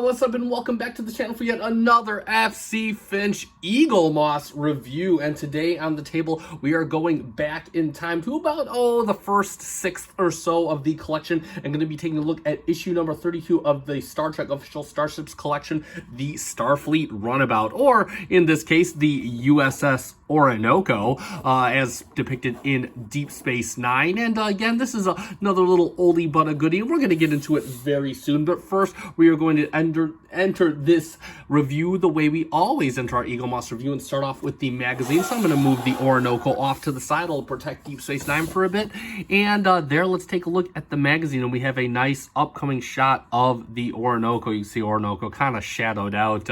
what's up, and welcome back to the channel for yet another FC Finch Eaglemoss review. And today on the table, we are going back in time to about, the first sixth or so of the collection. I'm going to be taking a look at issue number 32 of the Star Trek Official Starships Collection, the Starfleet Runabout, or in this case, the USS Orinoco, as depicted in Deep Space Nine. And again, this is another little oldie but a goodie. We're going to get into it very soon, but first we are going to enter this review the way we always enter our Eaglemoss review and start off with the magazine. So I'm going to move the Orinoco off to the side. I'll protect Deep Space Nine for a bit, and there, let's take a look at the magazine. And we have a nice upcoming shot of the Orinoco. You can see Orinoco kind of shadowed out,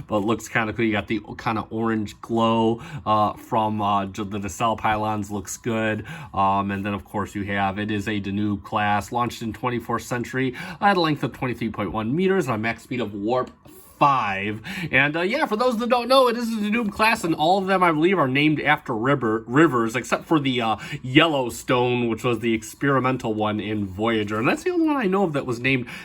but looks kind of cool. You got the kind of orange glow from the nacelle pylons, looks good. And then of course you have, it is a Danube class, launched in 24th century at a length of 23.1 meters on a max speed of warp 5. And yeah, for those that don't know, it is a Danube class, and all of them, I believe, are named after rivers, except for the Yellowstone, which was the experimental one in Voyager. And that's the only one I know of that was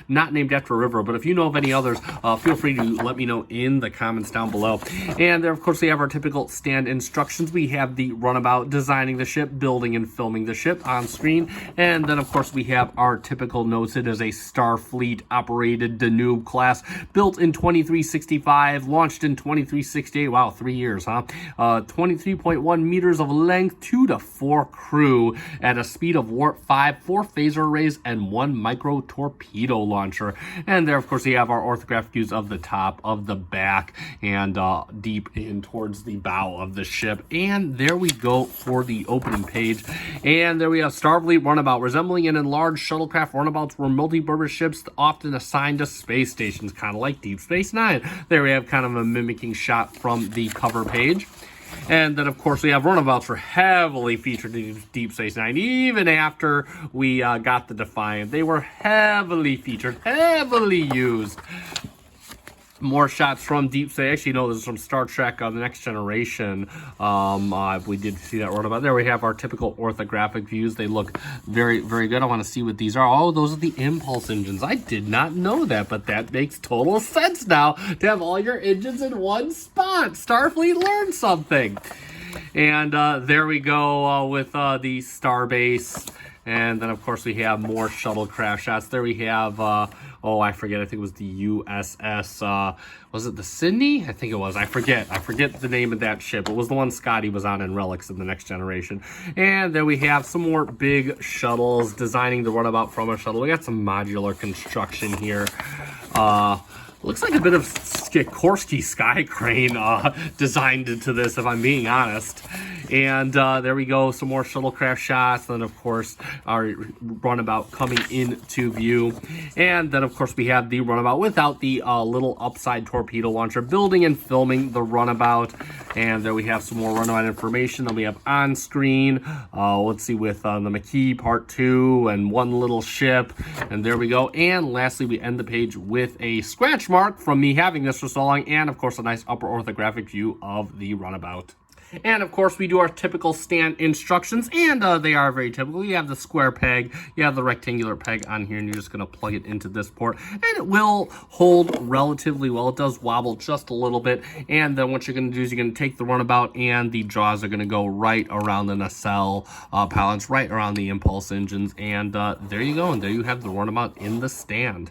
not named after a river. But if you know of any others, feel free to let me know in the comments down below. And there, of course, we have our typical stand instructions. We have the runabout, designing the ship, building and filming the ship on screen. And then, of course, we have our typical notes. It is a Starfleet operated Danube class, built in 2365, launched in 2368. Wow, 3 years, huh? 23.1 meters of length, 2 to 4 crew at a speed of warp 5, 4 phaser arrays, and 1 micro torpedo launcher. And there, of course, we have our orthographic views of the top, of the back, and deep in towards the bow of the ship. And there we go for the opening page. And there we have Starfleet Runabout. Resembling an enlarged shuttlecraft, runabouts were multi-purpose ships often assigned to space stations, kind of like Deep Space Nine. There we have kind of a mimicking shot from the cover page. And then, of course, we have runabouts were heavily featured in Deep Space Nine. Even after we got the Defiant, they were heavily featured, heavily used. More shots from Deep Space. Actually, no, this is from Star Trek The Next Generation. We did see that runabout. There we have our typical orthographic views. They look very, very good. I want to see what these are. Oh, those are the impulse engines. I did not know that, but that makes total sense now to have all your engines in one spot. Starfleet learned something. And there we go with the Starbase. And then, of course, we have more shuttlecraft shots. There we have, I forget. I think it was the USS, was it the Sydney? I think it was. I forget the name of that ship. It was the one Scotty was on in Relics in The Next Generation. And then we have some more big shuttles, designing the runabout from a shuttle. We got some modular construction here. Looks like a bit of Sikorsky sky crane designed into this, if I'm being honest. And there we go, some more shuttlecraft shots. Then, of course, our runabout coming into view. And then, of course, we have the runabout without the little upside torpedo launcher, building and filming the runabout. And there we have some more runabout information. Then we have on screen, let's see, with the McKee Part 2 and one little ship. And there we go. And lastly, we end the page with a scratch mark from me having this for so long, and of course a nice upper orthographic view of the runabout. And of course we do our typical stand instructions, and they are very typical. You have the square peg, you have the rectangular peg on here, and you're just going to plug it into this port, and it will hold relatively well. It does wobble just a little bit, and then what you're going to do is you're going to take the runabout, and the jaws are going to go right around the nacelle pallets, right around the impulse engines, and there you go, and there you have the runabout in the stand.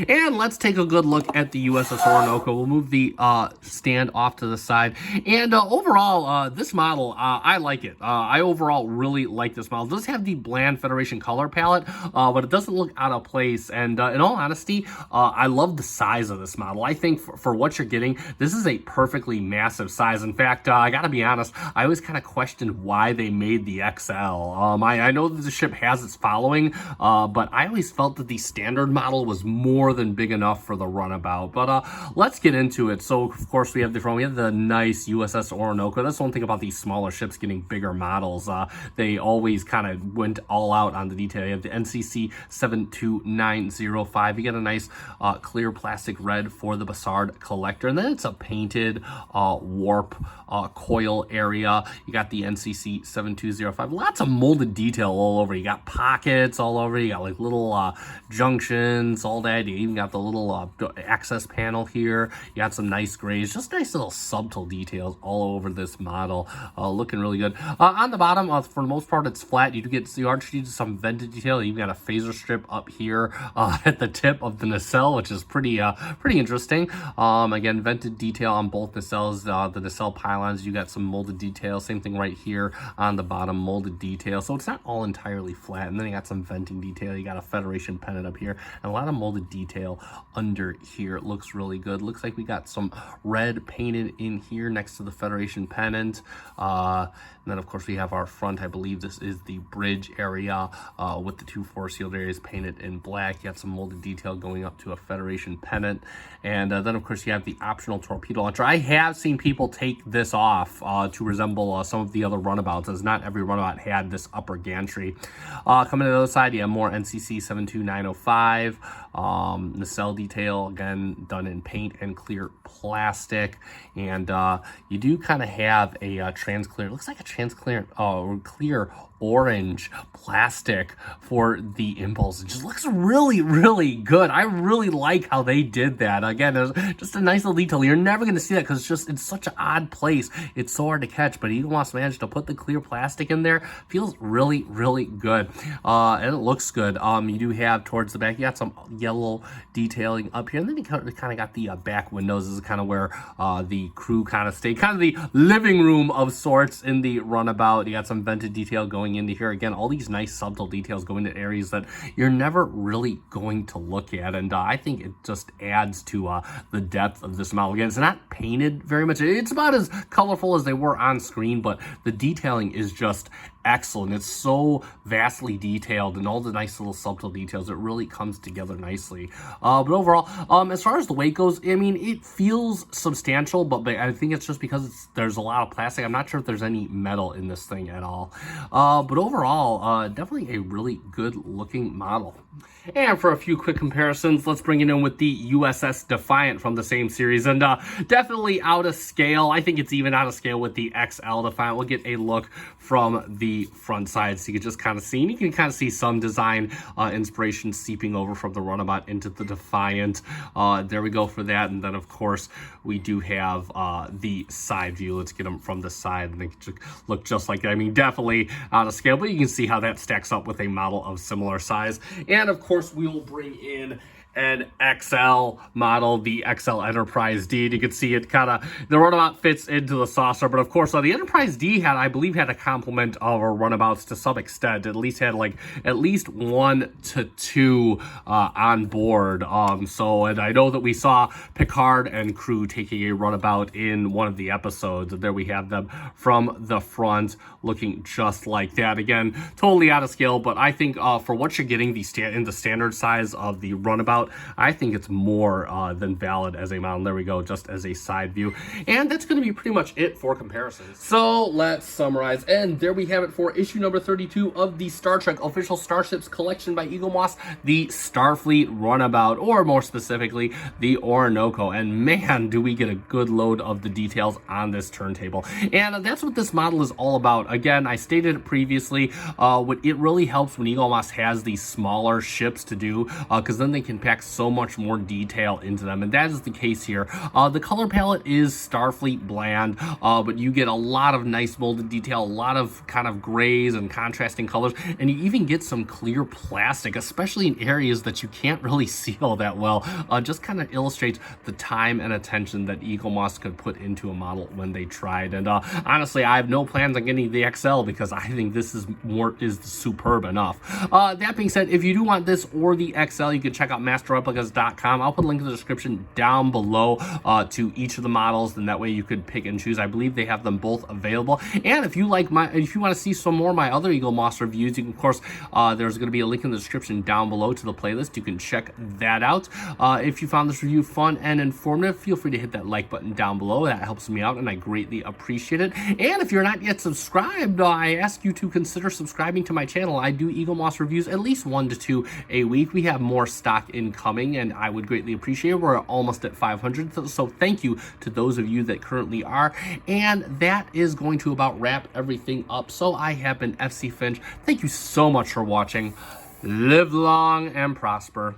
And let's take a good look at the USS Orinoco. We'll move the stand off to the side. And overall, this model, I like it. I overall really like this model. It does have the bland Federation color palette, but it doesn't look out of place. And in all honesty, I love the size of this model. I think for what you're getting, this is a perfectly massive size. In fact, I gotta be honest, I always kind of questioned why they made the XL. I know that the ship has its following, but I always felt that the standard model was more than big enough for the runabout. But let's get into it. So of course we have the nice USS Orinoco. That's one thing about these smaller ships getting bigger models. They always kind of went all out on the detail. You have the NCC 72905. You get a nice clear plastic red for the Bassard collector, and then it's a painted warp coil area. You got the NCC 7205. Lots of molded detail all over. You got pockets all over. You got like little junctions all that. You even got the little access panel here. You got some nice grays, just nice little subtle details all over this model. Looking really good. On the bottom, for the most part, it's flat. You are treated some vented detail. You've got a phaser strip up here at the tip of the nacelle, which is pretty interesting. Again, vented detail on both nacelles. The nacelle pylons, you got some molded detail. Same thing right here on the bottom, molded detail. So it's not all entirely flat. And then you got some venting detail. You got a Federation pennant up here and a lot of molded detail under here. It looks really good. Looks like we got some red painted in here next to the Federation pennant. And then, of course, we have our front. I believe this is the bridge area with the 2 force field areas painted in black. You have some molded detail going up to a Federation pennant. And then, of course, you have the optional torpedo launcher. I have seen people take this off to resemble some of the other runabouts, as not every runabout had this upper gantry. Coming to the other side, you have more NCC 72905. Nacelle detail, again, done in paint and clear plastic. And you do kind of have a transclear, looks like a transparent clear orange plastic for the impulse. It just looks really, really good. I really like how they did that. Again, there's just a nice little detail. You're never going to see that because it's such an odd place. It's so hard to catch, but Eaglemoss managed to put the clear plastic in there. Feels really, really good. And it looks good. You do have towards the back, you got some yellow detailing up here, and then you kind of got the back windows. This is kind of where the crew kind of stay, kind of the living room of sorts in the runabout. You got some vented detail going into here. Again, all these nice subtle details go into areas that you're never really going to look at, and I think it just adds to the depth of this model. Again, it's not painted very much. It's about as colorful as they were on screen, but the detailing is just excellent. It's so vastly detailed and all the nice little subtle details. It really comes together nicely. But overall, as far as the weight goes, I mean, it feels substantial, but I think it's just because there's a lot of plastic. I'm not sure if there's any metal in this thing at all. But overall, definitely a really good looking model. And for a few quick comparisons, let's bring it in with the USS Defiant from the same series, and definitely out of scale. I think it's even out of scale with the XL Defiant. We'll get a look from the front side so you can just kind of see, and you can kind of see some design inspiration seeping over from the Runabout into the Defiant. There we go for that. And then, of course, we do have the side view. Let's get them from the side, and they look just like that. I mean, definitely out of scale, but you can see how that stacks up with a model of similar size. And of course, we will bring in an XL model, the XL Enterprise D. And you can see it kind of, the Runabout fits into the saucer, but of course, the Enterprise D I believe had a complement of our Runabouts to some extent. At least had at least 1 to 2 on board. And I know that we saw Picard and crew taking a Runabout in one of the episodes. And there we have them from the front, looking just like that. Again, totally out of scale, but I think for what you're getting in the standard size of the Runabout, I think it's more than valid as a model. There we go, just as a side view. And that's going to be pretty much it for comparisons. So let's summarize. And there we have it for issue number 32 of the Star Trek Official Starships Collection by Eaglemoss, the Starfleet Runabout, or more specifically, the Orinoco. And man, do we get a good load of the details on this turntable. And that's what this model is all about. Again, I stated it previously, it really helps when Eaglemoss has these smaller ships to do, because then they can pack so much more detail into them, and that is the case here. The color palette is Starfleet bland, but you get a lot of nice molded detail, a lot of kind of grays and contrasting colors, and you even get some clear plastic, especially in areas that you can't really see all that well. Just kind of illustrates the time and attention that Eaglemoss could put into a model when they tried. And honestly, I have no plans on getting the XL because I think this is superb enough. That being said, if you do want this or the XL, you can check out masterreplicas.com. I'll put a link in the description down below to each of the models, and that way you could pick and choose. I believe they have them both available. And if you want to see some more of my other Eaglemoss reviews, you can, of course, there's going to be a link in the description down below to the playlist. You can check that out. If you found this review fun and informative, feel free to hit that like button down below. That helps me out, and I greatly appreciate it. And if you're not yet subscribed, I ask you to consider subscribing to my channel. I do Eaglemoss reviews at least 1 to 2 a week. We have more stock incoming, and I would greatly appreciate it. We're almost at 500, so thank you to those of you that currently are. And that is going to about wrap everything up. So I have been FC Finch. Thank you so much for watching. Live long and prosper.